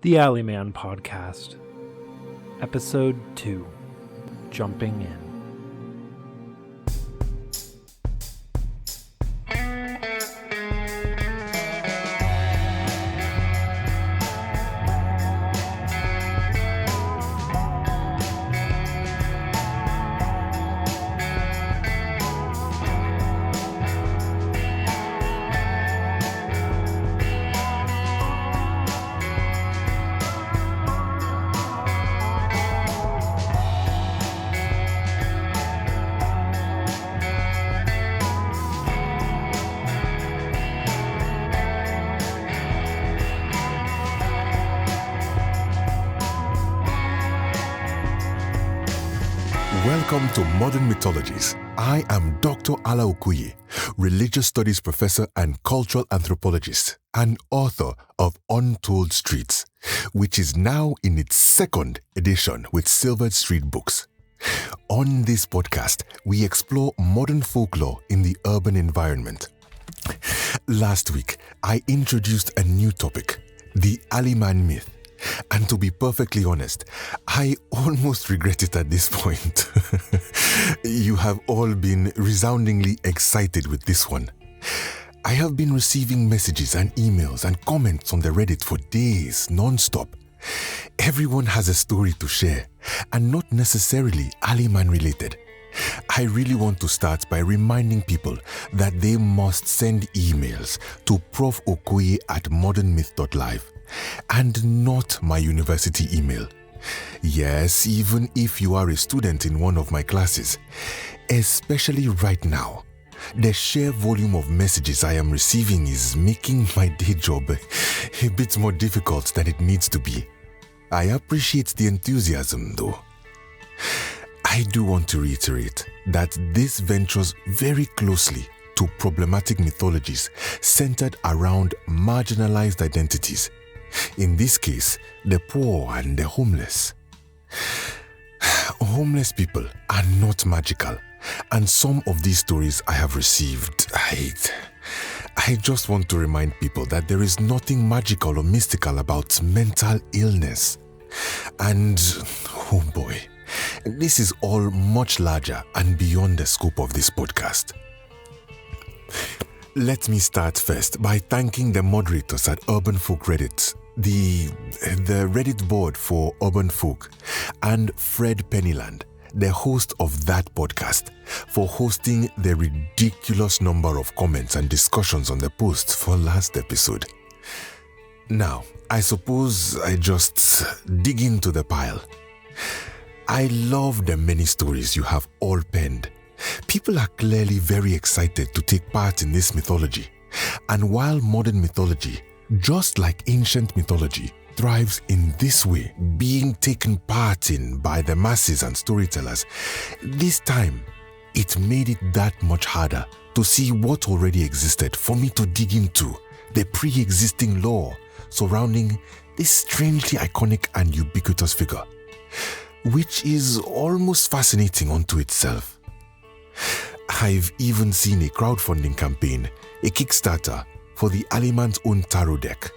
The Alleyman Podcast, Episode 2, Jumping In. Welcome to Modern Mythologies. I am Dr. Okoye, religious studies professor and cultural anthropologist, and author of Untold Streets, which is now in its second edition with Silver Street Books. On this podcast, we explore modern folklore in the urban environment. Last week, I introduced a new topic, the Aliman myth. And to be perfectly honest, I almost regret it at this point. You have all been resoundingly excited with this one. I have been receiving messages and emails and comments on the Reddit for days, non-stop. Everyone has a story to share, and not necessarily Aliman related. I really want to start by reminding people that they must send emails to prof.okoye@modernmyth.live. and not my university email. Yes, even if you are a student in one of my classes, especially right now, the sheer volume of messages I am receiving is making my day job a bit more difficult than it needs to be. I appreciate the enthusiasm though. I do want to reiterate that this ventures very closely to problematic mythologies centered around marginalized identities. In this case, the poor and the homeless. Homeless people are not magical, and some of these stories I have received, I just want to remind people that there is nothing magical or mystical about mental illness. And, oh boy, this is all much larger and beyond the scope of this podcast. Let me start first by thanking the moderators at Urban Folklore Reddit, the Reddit board for Urban Folk, and Fred Pennyland, the host of that podcast, for hosting the ridiculous number of comments and discussions on the post for last episode. Now, I suppose I just dig into the pile. I love the many stories you have all penned. People are clearly very excited to take part in this mythology. And while modern mythology, just like ancient mythology, thrives in this way, being taken part in by the masses and storytellers, this time it made it that much harder to see what already existed for me to dig into the pre-existing lore surrounding this strangely iconic and ubiquitous figure, which is almost fascinating unto itself. I've even seen a crowdfunding campaign, a Kickstarter, for the Aliman's own tarot deck.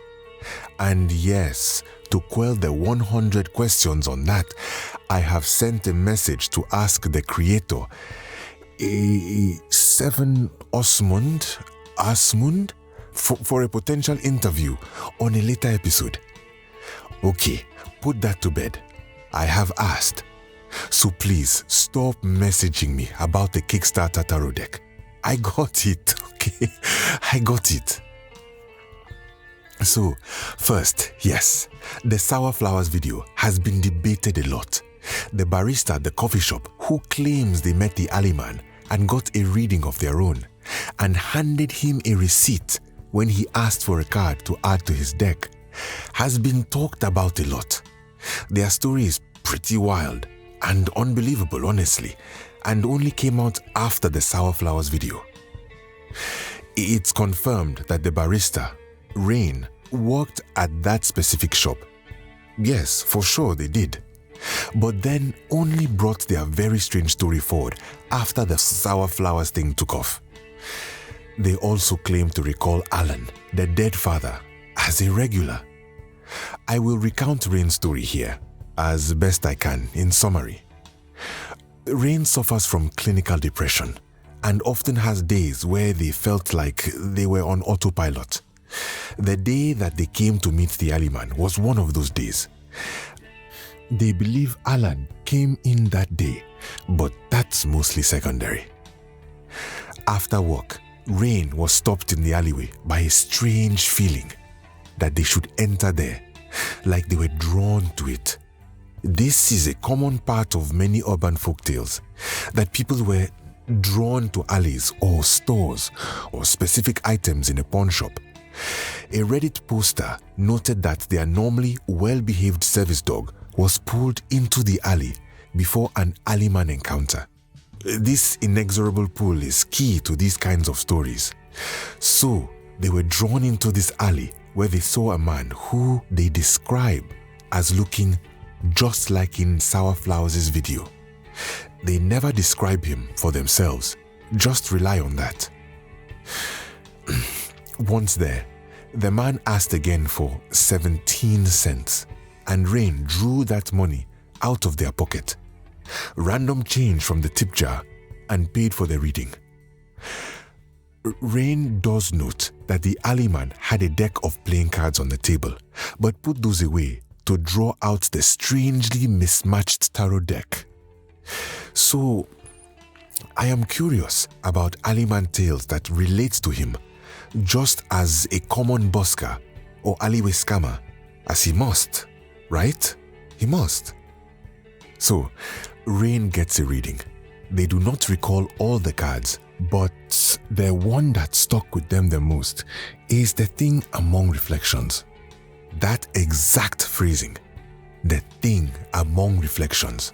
And yes, to quell the 100 questions on that, I have sent a message to ask the creator, Seven Dane Asmund, for a potential interview on a later episode. Okay, put that to bed. I have asked. So please stop messaging me about the Kickstarter tarot deck. I got it, okay? I got it. So, first, yes, the Sour Flowers video has been debated a lot. The barista at the coffee shop who claims they met the Aliman and got a reading of their own and handed him a receipt when he asked for a card to add to his deck has been talked about a lot. Their story is pretty wild and unbelievable, honestly, and only came out after the Sour Flowers video. It's confirmed that the barista, Rain, worked at that specific shop. Yes, for sure they did. But then only brought their very strange story forward after the Sour Flowers thing took off. They also claim to recall Alan, the dead father, as a regular. I will recount Rain's story here, as best I can, in summary. Rain suffers from clinical depression and often has days where they felt like they were on autopilot. The day that they came to meet the Aliman was one of those days. They believe Alan came in that day, but that's mostly secondary. After work, Rain was stopped in the alleyway by a strange feeling that they should enter there, like they were drawn to it. This is a common part of many urban folktales, that people were drawn to alleys or stores or specific items in a pawn shop. A Reddit poster noted that their normally well-behaved service dog was pulled into the alley before an Aliman encounter. This inexorable pull is key to these kinds of stories. So, they were drawn into this alley where they saw a man who they describe as looking just like in Sour Flowers' video. They never describe him for themselves, just rely on that. Once there, the man asked again for 17 cents, and Rain drew that money out of their pocket, random change from the tip jar, and paid for the reading. Rain does note that the Aliman had a deck of playing cards on the table, but put those away to draw out the strangely mismatched tarot deck. So, I am curious about Aliman tales that relate to him just as a common busker or alleyway scammer, as he must, right? He must. So, Rain gets a reading. They do not recall all the cards, but the one that stuck with them the most is the thing among reflections. That exact phrasing, the thing among reflections.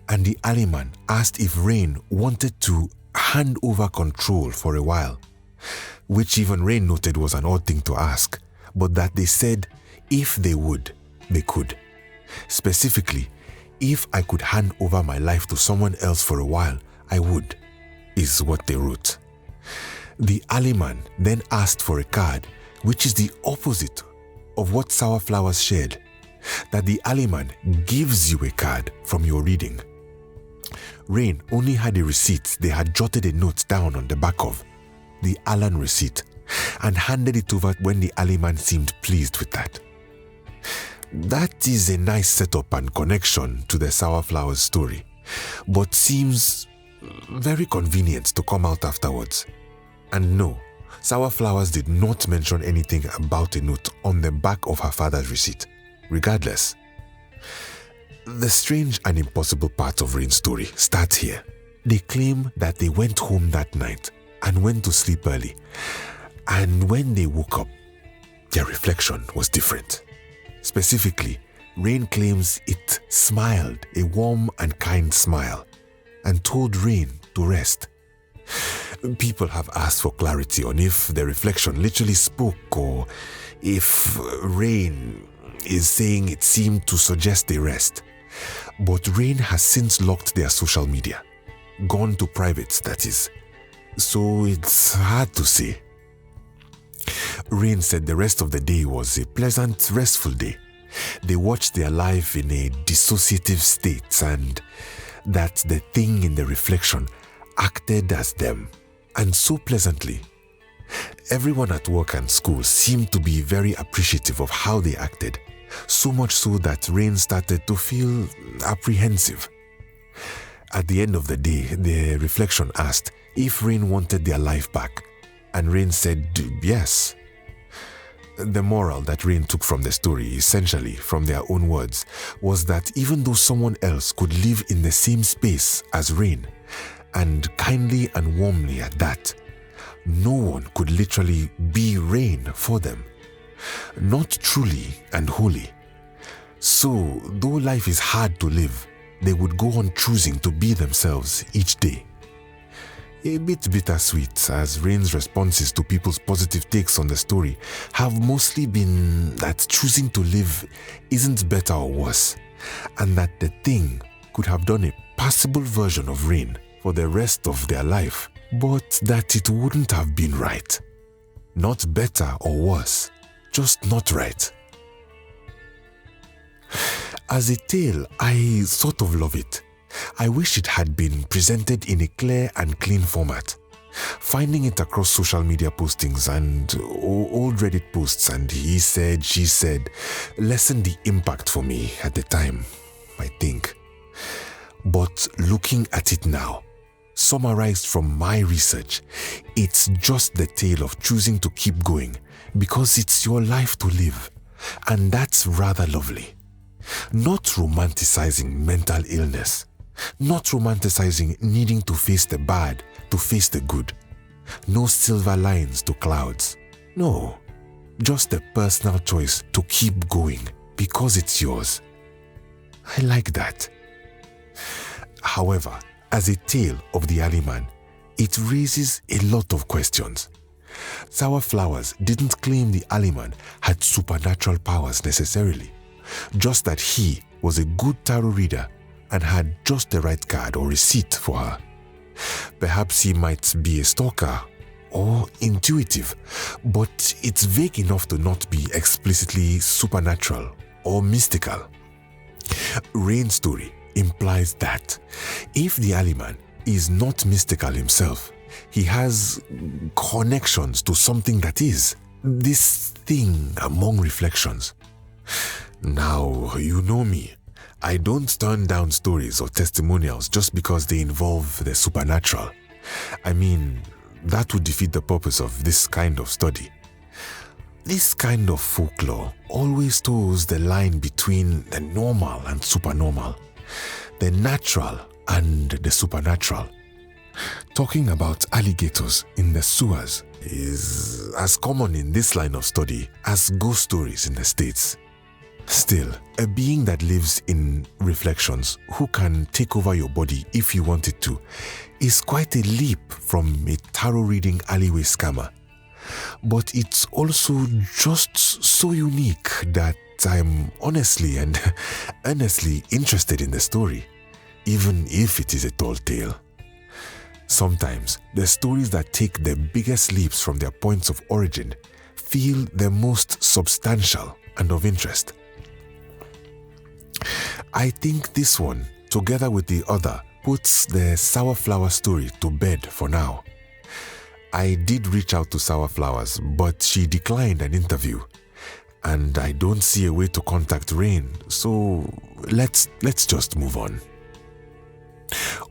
And the Aliman asked if Rain wanted to hand over control for a while, which even Rain noted was an odd thing to ask, but that they said if they would, they could. Specifically, if I could hand over my life to someone else for a while, I would, is what they wrote. The Aliman then asked for a card, which is the opposite of what Sour Flowers shared, that the Aliman gives you a card from your reading. Rain only had a receipt they had jotted a note down on the back of, the Alan receipt, and handed it over when the Aliman seemed pleased with that. That is a nice setup and connection to the Sour Flowers story, but seems very convenient to come out afterwards. And no, Sour Flowers did not mention anything about a note on the back of her father's receipt. Regardless, the strange and impossible part of Rain's story starts here. They claim that they went home that night and went to sleep early, and when they woke up, their reflection was different. Specifically, Rain claims it smiled a warm and kind smile and told Rain to rest. People have asked for clarity on if the reflection literally spoke or if Rain is saying it seemed to suggest a rest. But Rain has since locked their social media, gone to private, that is, so it's hard to say. Rain said the rest of the day was a pleasant, restful day. They watched their life in a dissociative state and that the thing in the reflection acted as them, and so pleasantly. Everyone at work and school seemed to be very appreciative of how they acted, so much so that Rain started to feel apprehensive. At the end of the day, the reflection asked if Rain wanted their life back, and Rain said yes. The moral that Rain took from the story, essentially from their own words, was that even though someone else could live in the same space as Rain, and kindly and warmly at that, no one could literally be Rain for them. Not truly and wholly. So, though life is hard to live, they would go on choosing to be themselves each day. A bit bittersweet, as Rain's responses to people's positive takes on the story have mostly been that choosing to live isn't better or worse, and that the thing could have done a passable version of Rain for the rest of their life, but that it wouldn't have been right. Not better or worse, just not right. As a tale, I sort of love it. I wish it had been presented in a clear and clean format. Finding it across social media postings and old Reddit posts and he said, she said, lessened the impact for me at the time, I think. But looking at it now, summarized from my research, it's just the tale of choosing to keep going because it's your life to live. And that's rather lovely. Not romanticizing mental illness. Not romanticizing needing to face the bad, to face the good. No silver lines to clouds. No, just a personal choice to keep going because it's yours. I like that. However, as a tale of the Aliman, it raises a lot of questions. Sour Flowers didn't claim the Aliman had supernatural powers necessarily, just that he was a good tarot reader and had just the right card or receipt for her. Perhaps he might be a stalker or intuitive, but it's vague enough to not be explicitly supernatural or mystical. Rain's story implies that if the Aliman is not mystical himself, he has connections to something that is this thing among reflections. Now, you know me. I don't turn down stories or testimonials just because they involve the supernatural. I mean, that would defeat the purpose of this kind of study. This kind of folklore always toes the line between the normal and supernormal, the natural and the supernatural. Talking about alligators in the sewers is as common in this line of study as ghost stories in the States. Still, a being that lives in reflections who can take over your body if you want it to is quite a leap from a tarot reading alleyway scammer. But it's also just so unique that I'm honestly and earnestly interested in the story, even if it is a tall tale. Sometimes, the stories that take the biggest leaps from their points of origin feel the most substantial and of interest. I think this one, together with the other, puts the Sour Flower story to bed for now. I did reach out to Sour Flowers, but she declined an interview, and I don't see a way to contact Rain, so let's just move on.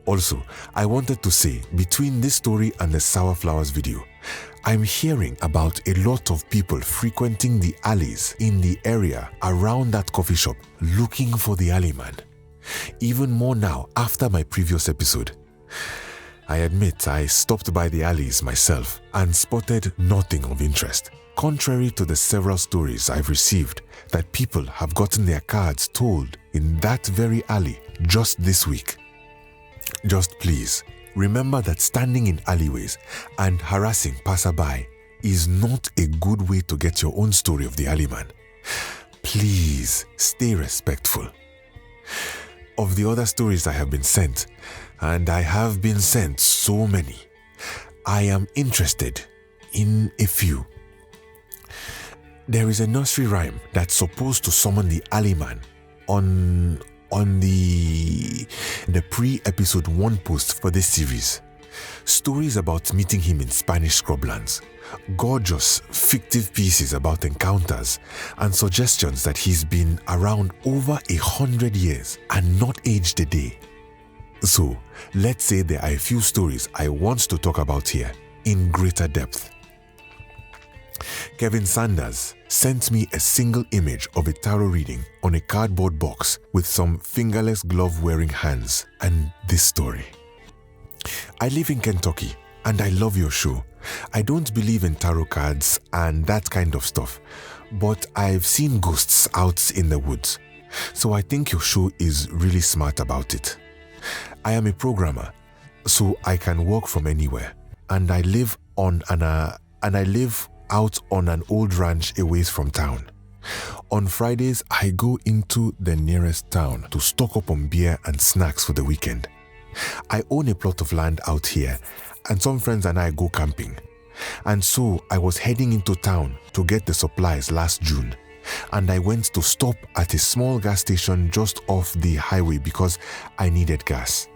Also, I wanted to say, between this story and the Sour Flowers video, I'm hearing about a lot of people frequenting the alleys in the area around that coffee shop looking for the Alleyman. Even more now after my previous episode. I admit I stopped by the alleys myself and spotted nothing of interest, contrary to the several stories I've received that people have gotten their cards told in that very alley just this week. Just please, remember that standing in alleyways and harassing passerby is not a good way to get your own story of the Aliman. Please stay respectful. Of the other stories I have been sent, and I have been sent so many, I am interested in a few. There is a nursery rhyme that's supposed to summon the Aliman on the pre-episode 1 post for this series. Stories about meeting him in Spanish scrublands, gorgeous fictive pieces about encounters, and suggestions that he's been around over 100 years and not aged a day. So, let's say there are a few stories I want to talk about here in greater depth. Kevin Sanders sent me a single image of a tarot reading on a cardboard box with some fingerless glove-wearing hands and this story. I live in Kentucky and I love your show. I don't believe in tarot cards and that kind of stuff, but I've seen ghosts out in the woods, so I think your show is really smart about it. I am a programmer, so I can work from anywhere, and I live out on an old ranch away from town. On Fridays, I go into the nearest town to stock up on beer and snacks for the weekend. I own a plot of land out here, and some friends and I go camping. And so I was heading into town to get the supplies last June, and I went to stop at a small gas station just off the highway because I needed gas.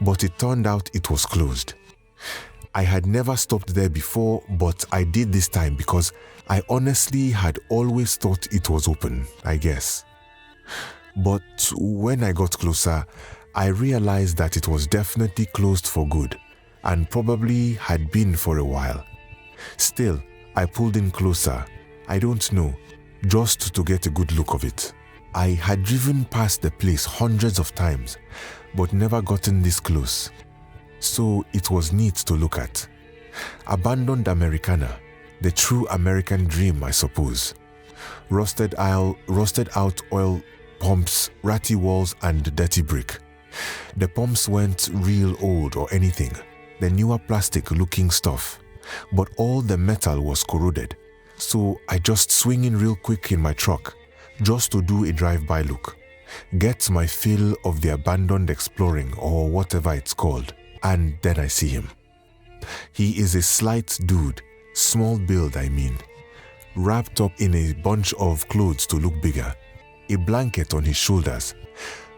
But it turned out it was closed. I had never stopped there before, but I did this time because I honestly had always thought it was open, I guess. But when I got closer, I realized that it was definitely closed for good and probably had been for a while. Still, I pulled in closer, I don't know, just to get a good look of it. I had driven past the place hundreds of times, but never gotten this close. So it was neat to look at. Abandoned Americana, the true American dream, I suppose. Rusted out oil pumps, ratty walls, and dirty brick. The pumps weren't real old or anything, the newer plastic looking stuff, but all the metal was corroded. So I just swing in real quick in my truck, just to do a drive-by look, get my fill of the abandoned exploring or whatever it's called, and then I see him. He is a slight dude, small build I mean, wrapped up in a bunch of clothes to look bigger, a blanket on his shoulders,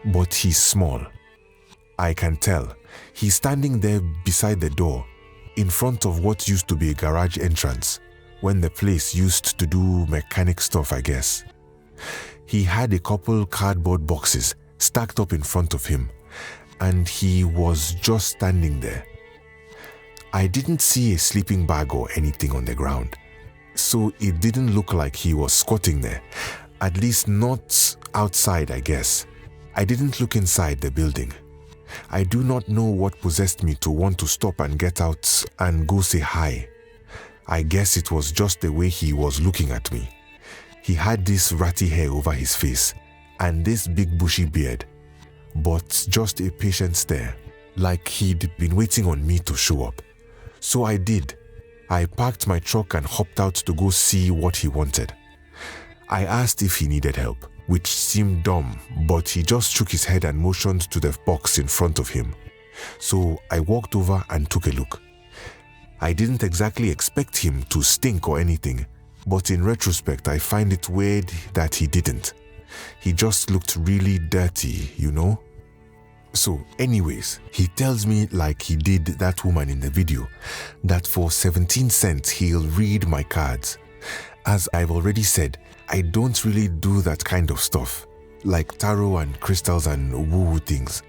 but he's small. I can tell. He's standing there beside the door, in front of what used to be a garage entrance, when the place used to do mechanic stuff, I guess. He had a couple cardboard boxes stacked up in front of him, and he was just standing there. I didn't see a sleeping bag or anything on the ground, so it didn't look like he was squatting there, at least not outside, I guess. I didn't look inside the building. I do not know what possessed me to want to stop and get out and go say hi. I guess it was just the way he was looking at me. He had this ratty hair over his face and this big bushy beard, but just a patient stare, like he'd been waiting on me to show up. So I did. I parked my truck and hopped out to go see what he wanted. I asked if he needed help, which seemed dumb, but he just shook his head and motioned to the box in front of him. So I walked over and took a look. I didn't exactly expect him to stink or anything, but in retrospect I find it weird that he didn't. He just looked really dirty, you know? So anyways, he tells me, like he did that woman in the video, that for 17 cents he'll read my cards. As I've already said, I don't really do that kind of stuff, like tarot and crystals and woo-woo things.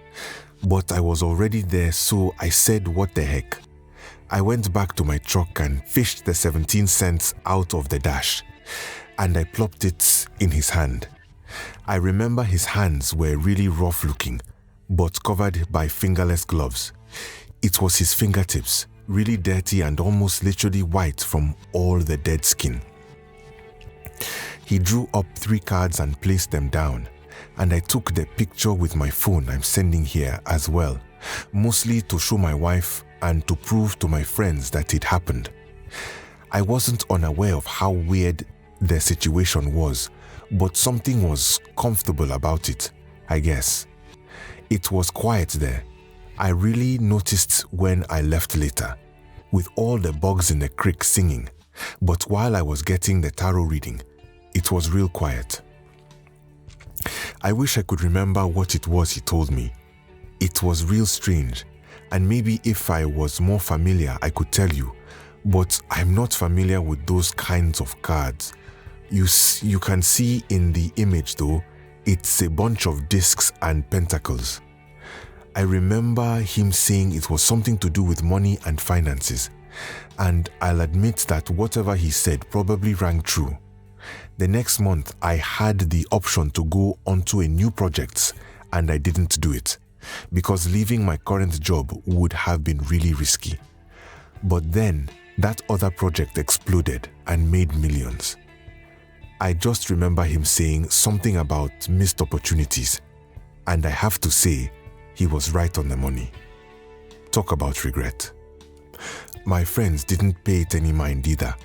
But I was already there, so I said what the heck. I went back to my truck and fished the 17 cents out of the dash, and I plopped it in his hand. I remember his hands were really rough looking, but covered by fingerless gloves. It was his fingertips, really dirty and almost literally white from all the dead skin. He drew up 3 cards and placed them down, and I took the picture with my phone I'm sending here as well, mostly to show my wife and to prove to my friends that it happened. I wasn't unaware of how weird the situation was, but something was comfortable about it, I guess. It was quiet there. I really noticed when I left later, with all the bugs in the creek singing, but while I was getting the tarot reading, it was real quiet. I wish I could remember what it was he told me. It was real strange, and maybe if I was more familiar I could tell you, but I'm not familiar with those kinds of cards. You can see in the image though, it's a bunch of discs and pentacles. I remember him saying it was something to do with money and finances, and I'll admit that whatever he said probably rang true. The next month I had the option to go onto a new project, and I didn't do it because leaving my current job would have been really risky. But then that other project exploded and made millions. I just remember him saying something about missed opportunities, and I have to say, he was right on the money. Talk about regret. My friends didn't pay it any mind either,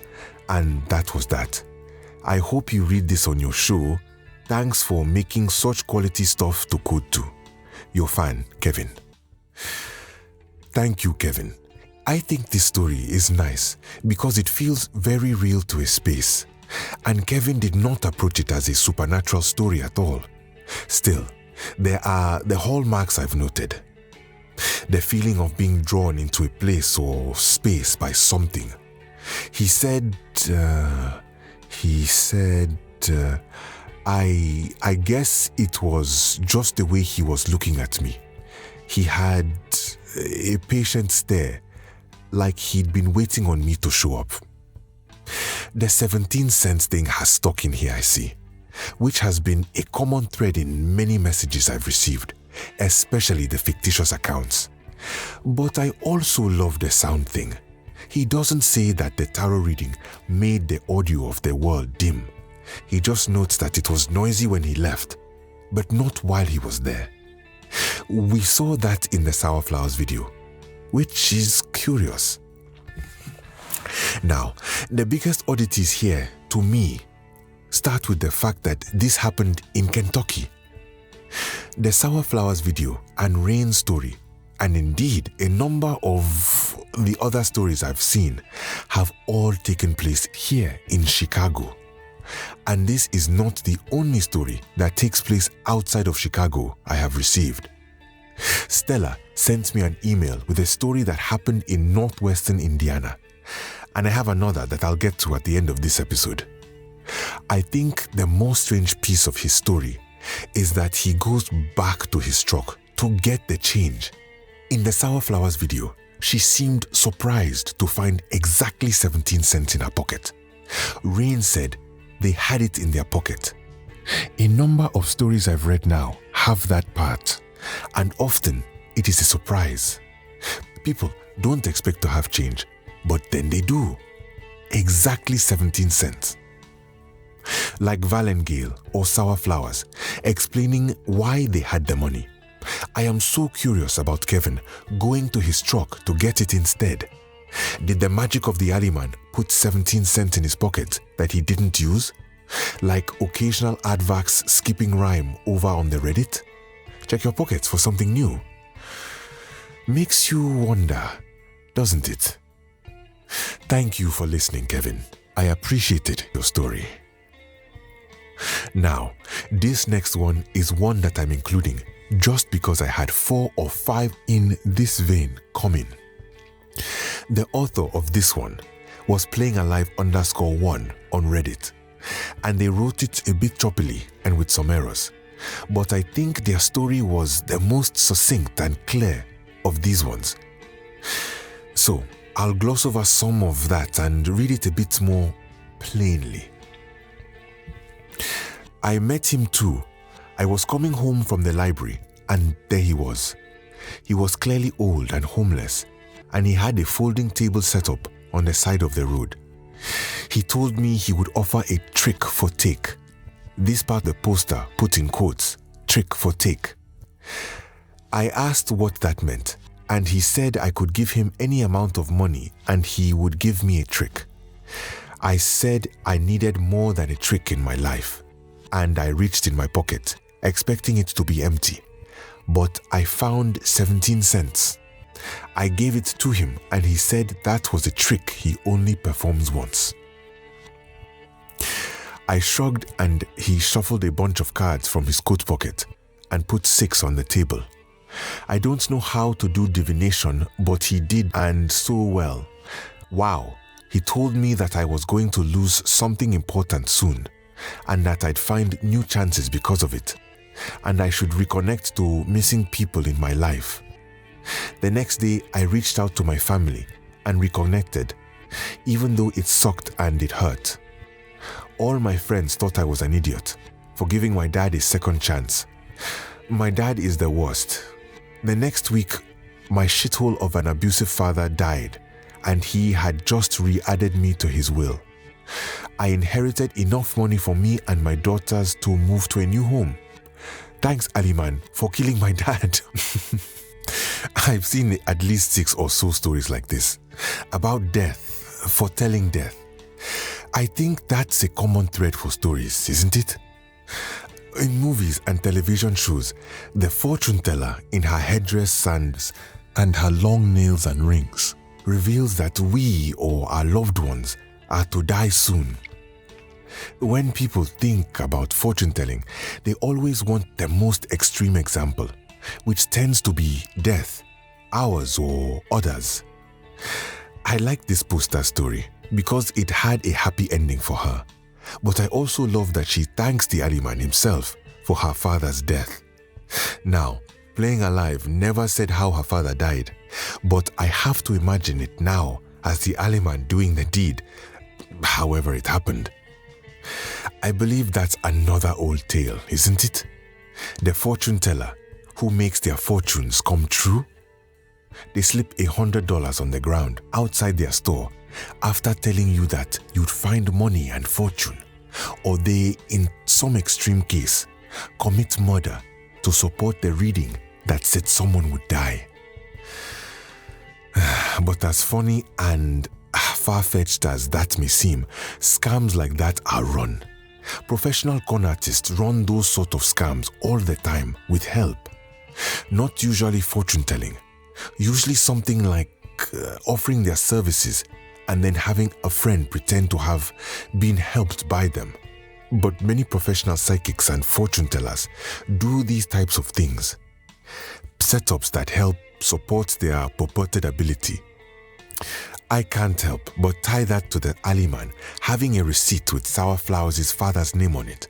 and that was that. I hope you read this on your show. Thanks for making such quality stuff to code to. Your fan, Kevin. Thank you, Kevin. I think this story is nice because it feels very real to a space, and Kevin did not approach it as a supernatural story at all. Still, there are the hallmarks I've noted. The feeling of being drawn into a place or space by something. He said, I guess it was just the way he was looking at me. He had a patient stare, like he'd been waiting on me to show up. The 17 cents thing has stuck in here, I see, which has been a common thread in many messages I've received, especially the fictitious accounts. But I also love the sound thing. He doesn't say that the tarot reading made the audio of the world dim. He just notes that it was noisy when he left, but not while he was there. We saw that in the Sour Flowers video, which is curious. Now, the biggest oddities here, to me, start with the fact that this happened in Kentucky. The Sour Flowers video and Rain's story, and indeed a number of the other stories I've seen, have all taken place here in Chicago. And this is not the only story that takes place outside of Chicago I have received. Stella sent me an email with a story that happened in northwestern Indiana, and I have another that I'll get to at the end of this episode. I think the more strange piece of his story is that he goes back to his truck to get the change. In the Sour Flowers video, she seemed surprised to find exactly 17 cents in her pocket. Rain said they had it in their pocket. A number of stories I've read now have that part, and often it is a surprise. People don't expect to have change, but then they do. Exactly 17 cents. Like Valengale or Sour Flowers, explaining why they had the money. I am so curious about Kevin going to his truck to get it instead. Did the magic of the Aliman put 17 cents in his pocket that he didn't use? Like occasional adverts skipping rhyme over on the Reddit? Check your pockets for something new. Makes you wonder, doesn't it? Thank you for listening, Kevin. I appreciated your story. Now, this next one is one that I'm including just because I had 4 or 5 in this vein coming. The author of this one was playingalive_1 on Reddit, and they wrote it a bit choppily and with some errors, but I think their story was the most succinct and clear of these ones. So, I'll gloss over some of that and read it a bit more plainly. I met him too. I was coming home from the library, and there he was. He was clearly old and homeless, and he had a folding table set up on the side of the road. He told me he would offer a trick for take. This part the poster put in quotes, trick for take. I asked what that meant, and he said I could give him any amount of money and he would give me a trick. I said I needed more than a trick in my life, and I reached in my pocket, expecting it to be empty. But I found 17 cents. I gave it to him and he said that was a trick he only performs once. I shrugged and he shuffled a bunch of cards from his coat pocket and put 6 on the table. I don't know how to do divination, but he did, and so well. Wow, he told me that I was going to lose something important soon, and that I'd find new chances because of it, and I should reconnect to missing people in my life. The next day, I reached out to my family and reconnected, even though it sucked and it hurt. All my friends thought I was an idiot for giving my dad a second chance. My dad is the worst. The next week, my shithole of an abusive father died, and he had just re-added me to his will. I inherited enough money for me and my daughters to move to a new home. Thanks, Aliman, for killing my dad. I've seen at least 6 or so stories like this, about death, foretelling death. I think that's a common thread for stories, isn't it? In movies and television shows, the fortune teller in her headdress and her long nails and rings reveals that we or our loved ones are to die soon. When people think about fortune telling, they always want the most extreme example, which tends to be death, ours or others. I like this poster story because it had a happy ending for her, but I also love that she thanks the Aliman himself for her father's death. Now, Playing Alive never said how her father died, but I have to imagine it now as the Aliman doing the deed, however it happened. I believe that's another old tale, isn't it? The fortune teller who makes their fortunes come true. They slip $100 on the ground outside their store after telling you that you'd find money and fortune, or they, in some extreme case, commit murder to support the reading that said someone would die. But as funny and far-fetched as that may seem, scams like that are run. Professional con artists run those sort of scams all the time with help. Not usually fortune telling, usually something like offering their services and then having a friend pretend to have been helped by them. But many professional psychics and fortune tellers do these types of things. Setups that help support their purported ability. I can't help but tie that to the Aliman having a receipt with Sour Flowers' father's name on it,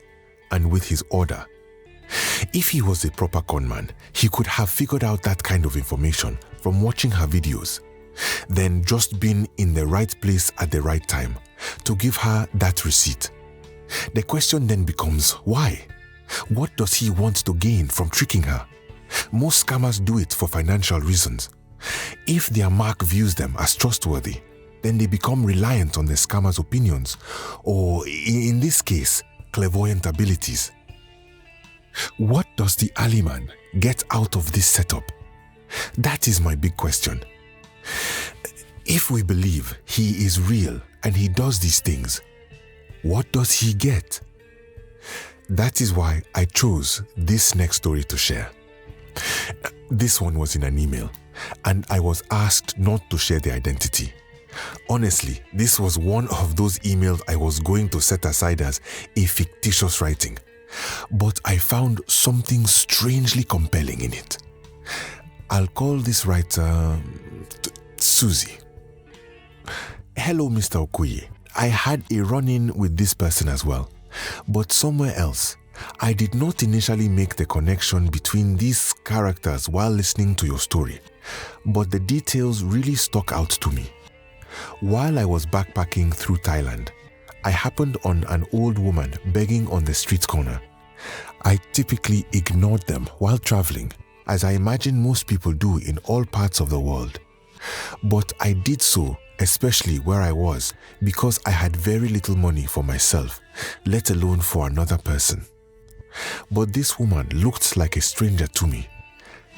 and with his order. If he was a proper conman, he could have figured out that kind of information from watching her videos, then just been in the right place at the right time to give her that receipt. The question then becomes, why? What does he want to gain from tricking her? Most scammers do it for financial reasons. If their mark views them as trustworthy, then they become reliant on the scammer's opinions, or in this case, clairvoyant abilities. What does the Aliman get out of this setup? That is my big question. If we believe he is real and he does these things, what does he get? That is why I chose this next story to share. This one was in an email, and I was asked not to share the identity. Honestly, this was one of those emails I was going to set aside as a fictitious writing, but I found something strangely compelling in it. I'll call this writer Susie. Hello, Mr. Okoye. I had a run-in with this person as well, but somewhere else. I did not initially make the connection between these characters while listening to your story, but the details really stuck out to me. While I was backpacking through Thailand, I happened on an old woman begging on the street corner. I typically ignored them while traveling, as I imagine most people do in all parts of the world. But I did so, especially where I was, because I had very little money for myself, let alone for another person. But this woman looked like a stranger to me.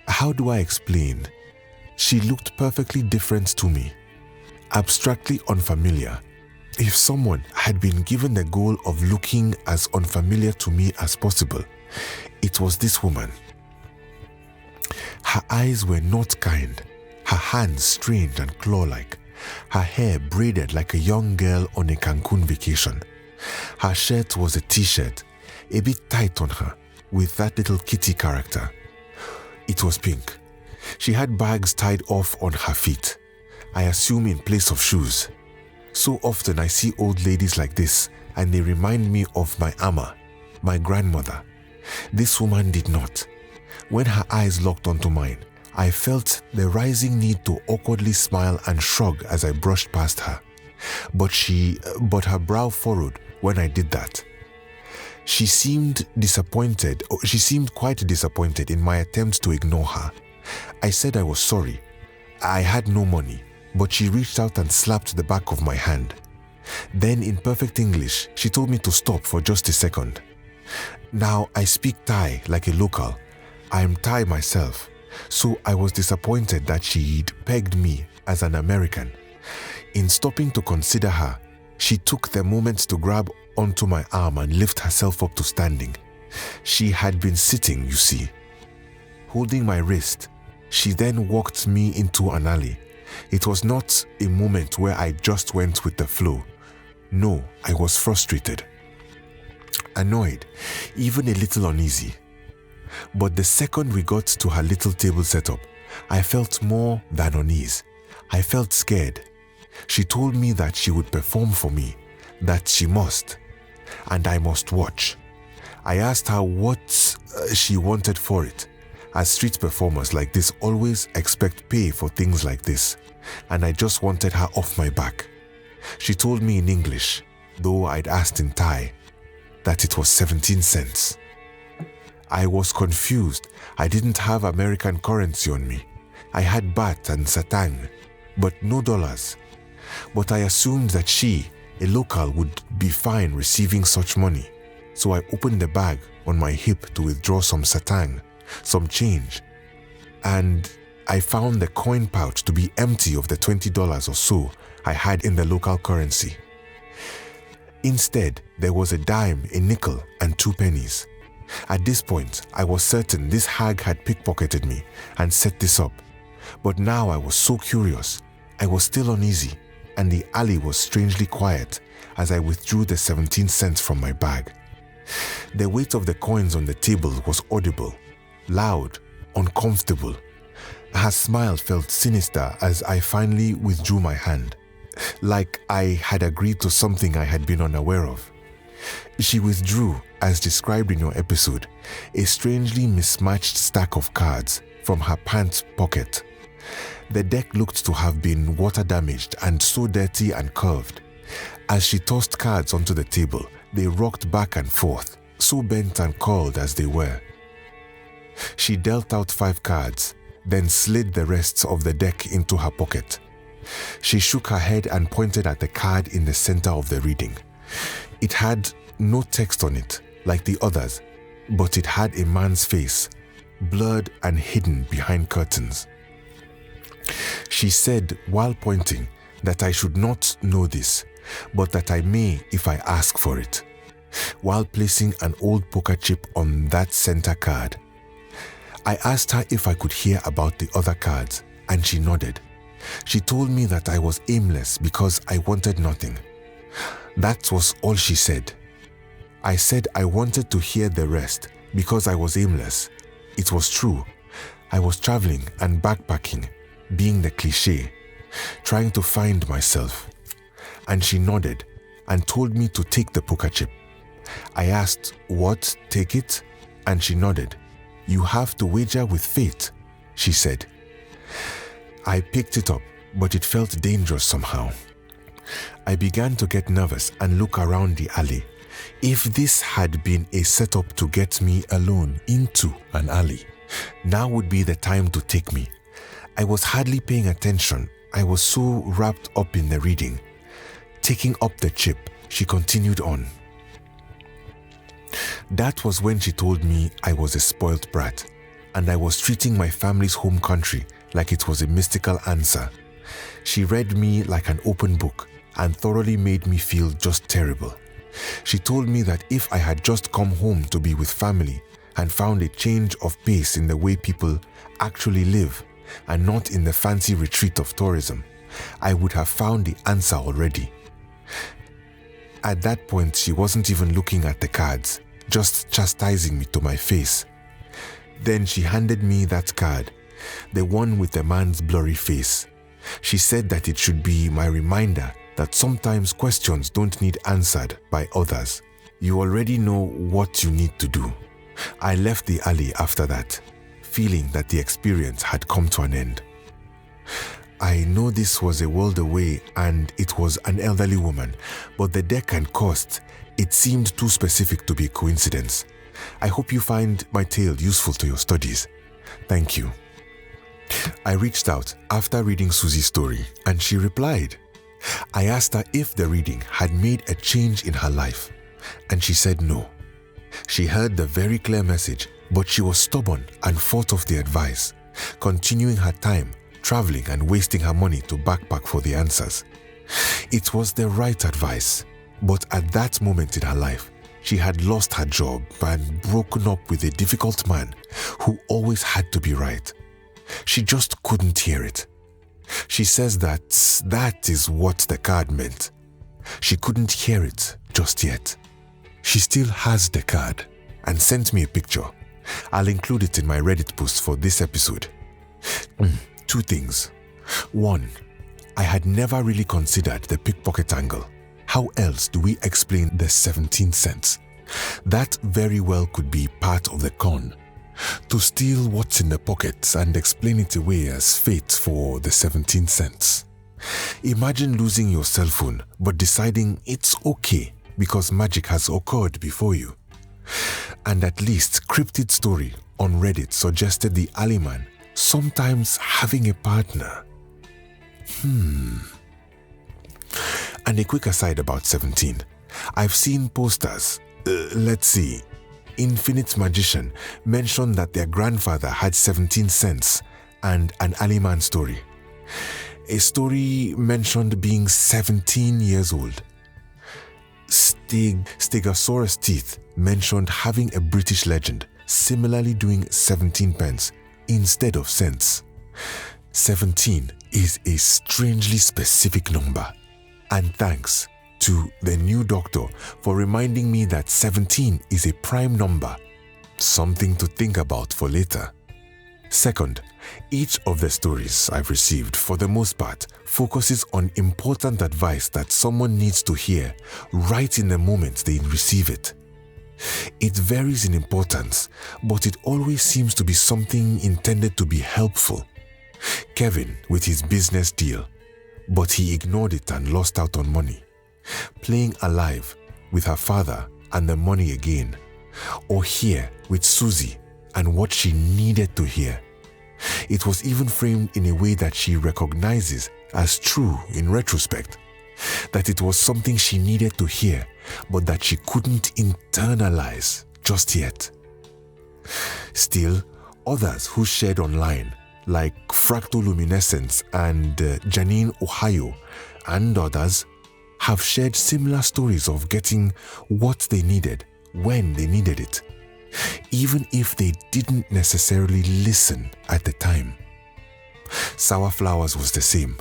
How do I explain? She looked perfectly different to me, abstractly unfamiliar. If someone had been given the goal of looking as unfamiliar to me as possible, it was this woman. Her eyes were not kind, her hands strange and claw-like, her hair braided like a young girl on a Cancun vacation. Her shirt was a t-shirt, a bit tight on her, with that little kitty character. It was pink. She had bags tied off on her feet, I assume in place of shoes. So often I see old ladies like this, and they remind me of my ama, my grandmother. This woman did not. When her eyes locked onto mine, I felt the rising need to awkwardly smile and shrug as I brushed past her. But her brow furrowed when I did that. She seemed quite disappointed in my attempt to ignore her. I said I was sorry. I had no money, but she reached out and slapped the back of my hand. Then in perfect English, she told me to stop for just a second. Now I speak Thai like a local. I am Thai myself, so I was disappointed that she'd pegged me as an American. In stopping to consider her, she took the moment to grab onto my arm and lift herself up to standing. She had been sitting, you see. Holding my wrist, she then walked me into an alley, It was not a moment where I just went with the flow. No, I was frustrated, annoyed, even a little uneasy. But the second we got to her little table setup, I felt more than unease. I felt scared. She told me that she would perform for me, that she must, and I must watch. I asked her what she wanted for it, as street performers like this always expect pay for things like this, and I just wanted her off my back. She told me in English, though I'd asked in Thai, that it was 17 cents. I was confused. I didn't have American currency on me. I had baht and satang, but no dollars. But I assumed that she, a local, would be fine receiving such money. So I opened the bag on my hip to withdraw some satang, some change, and I found the coin pouch to be empty of the $20 or so I had in the local currency. Instead, there was a dime, a nickel, and 2 pennies. At this point, I was certain this hag had pickpocketed me and set this up. But now I was so curious. I was still uneasy, and the alley was strangely quiet as I withdrew the 17 cents from my bag. The weight of the coins on the table was audible, loud, uncomfortable. Her smile felt sinister as I finally withdrew my hand, like I had agreed to something I had been unaware of. She withdrew, as described in your episode, a strangely mismatched stack of cards from her pants pocket. The deck looked to have been water damaged and so dirty and curved. As she tossed cards onto the table, they rocked back and forth, so bent and curled as they were. She dealt out 5 cards, then slid the rest of the deck into her pocket. She shook her head and pointed at the card in the center of the reading. It had no text on it, like the others, but it had a man's face, blurred and hidden behind curtains. She said, while pointing, that I should not know this, but that I may if I ask for it, while placing an old poker chip on that center card. I asked her if I could hear about the other cards, and she nodded. She told me that I was aimless because I wanted nothing. That was all she said. I said I wanted to hear the rest because I was aimless. It was true. I was traveling and backpacking, being the cliché, trying to find myself. And she nodded and told me to take the poker chip. I asked, "What, take it?" And she nodded. "You have to wager with fate," she said. I picked it up, but it felt dangerous somehow. I began to get nervous and look around the alley. If this had been a setup to get me alone into an alley, now would be the time to take me. I was hardly paying attention. I was so wrapped up in the reading. Taking up the chip, she continued on. That was when she told me I was a spoilt brat, and I was treating my family's home country like it was a mystical answer. She read me like an open book and thoroughly made me feel just terrible. She told me that if I had just come home to be with family and found a change of pace in the way people actually live and not in the fancy retreat of tourism, I would have found the answer already. At that point, she wasn't even looking at the cards, just chastising me to my face. Then she handed me that card, the one with the man's blurry face. She said that it should be my reminder that sometimes questions don't need answered by others. You already know what you need to do. I left the alley after that, feeling that the experience had come to an end. I know this was a world away and it was an elderly woman, but the deck and cost, it seemed too specific to be a coincidence. I hope you find my tale useful to your studies. Thank you. I reached out after reading Susie's story and she replied. I asked her if the reading had made a change in her life, and she said no. She heard the very clear message, but she was stubborn and fought off the advice, continuing her time, traveling and wasting her money to backpack for the answers. It was the right advice, but at that moment in her life, she had lost her job and broken up with a difficult man who always had to be right. She just couldn't hear it. She says that is what the card meant. She couldn't hear it just yet. She still has the card and sent me a picture. I'll include it in my Reddit post for this episode. 2 things. 1, I had never really considered the pickpocket angle. How else do we explain the 17 cents? That very well could be part of the con. To steal what's in the pocket and explain it away as fate for the 17 cents. Imagine losing your cell phone but deciding it's okay because magic has occurred before you. And at least Cryptid Story on Reddit suggested the Aliman sometimes having a partner. And a quick aside about 17. I've seen posters. Let's see. Infinite Magician mentioned that their grandfather had 17 cents and an Aliman story. A story mentioned being 17 years old. Stegosaurus Teeth mentioned having a British legend similarly doing 17 pence instead of cents. 17 is a strangely specific number, and thanks to the new doctor for reminding me that 17 is a prime number, something to think about for later. Second, each of the stories I've received, for the most part, focuses on important advice that someone needs to hear right in the moment they receive it. It varies in importance, but it always seems to be something intended to be helpful. Kevin with his business deal, but he ignored it and lost out on money. Playing alive with her father and the money again. Or here with Susie and what she needed to hear. It was even framed in a way that she recognizes as true in retrospect. That it was something she needed to hear, but that she couldn't internalize just yet. Still, others who shared online, like Fractoluminescence and Janine Ohio, and others, have shared similar stories of getting what they needed when they needed it, even if they didn't necessarily listen at the time. Sour Flowers was the same.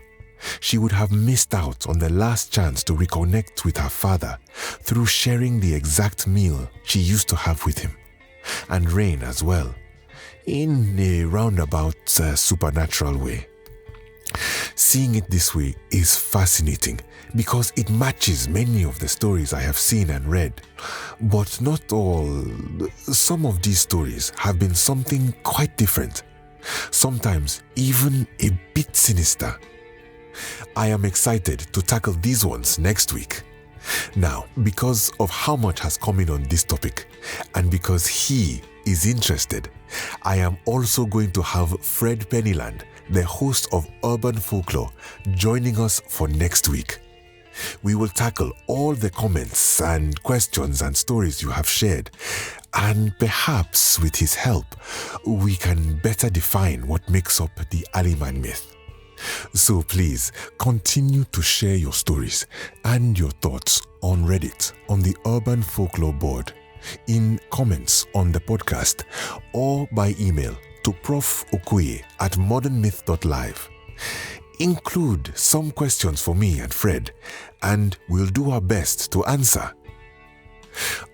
She would have missed out on the last chance to reconnect with her father through sharing the exact meal she used to have with him, and Rain as well, in a roundabout supernatural way. Seeing it this way is fascinating because it matches many of the stories I have seen and read. But not all. Some of these stories have been something quite different. Sometimes even a bit sinister. I am excited to tackle these ones next week. Now, because of how much has come in on this topic, and because he is interested, I am also going to have Fred Pennyland, the host of Urban Folklore, joining us for next week. We will tackle all the comments and questions and stories you have shared, and perhaps with his help, we can better define what makes up the Alleyman myth. So please continue to share your stories and your thoughts on Reddit, on the Urban Folklore board, in comments on the podcast, or by email to Prof. Okoye at modernmyth.live. Include some questions for me and Fred, and we'll do our best to answer.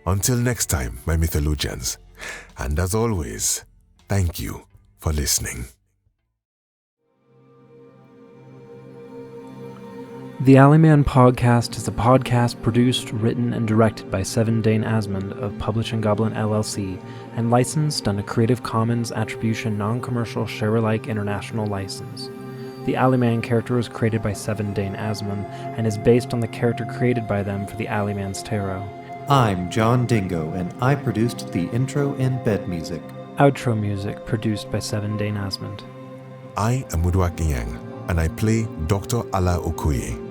Until next time, my mythologians, and as always, thank you for listening. The Alleyman Podcast is a podcast produced, written, and directed by Seven Dane Asmund of Publishing Goblin LLC and licensed under Creative Commons Attribution Non-Commercial Share-alike International License. The Alleyman character was created by Seven Dane Asmund and is based on the character created by them for the Alleyman's Tarot. I'm John Dingo, and I produced the intro and bed music. Outro music produced by Seven Dane Asmund. I am Uduak Inyang, and I play Dr. Ala Okoye.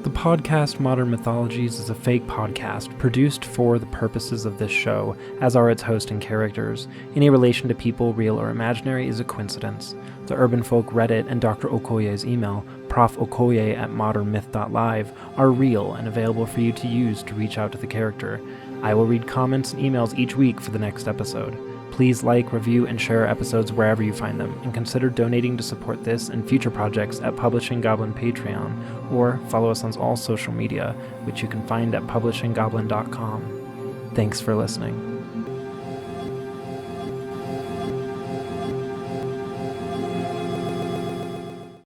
The podcast Modern Mythologies is a fake podcast produced for the purposes of this show, as are its host and characters. Any relation to people, real or imaginary, is a coincidence. The Urban Folk Reddit and Dr. Okoye's email, profokoye@modernmyth.live, are real and available for you to use to reach out to the character. I will read comments and emails each week for the next episode. Please like, review, and share our episodes wherever you find them, and consider donating to support this and future projects at Publishing Goblin Patreon, or follow us on all social media, which you can find at publishinggoblin.com. Thanks for listening.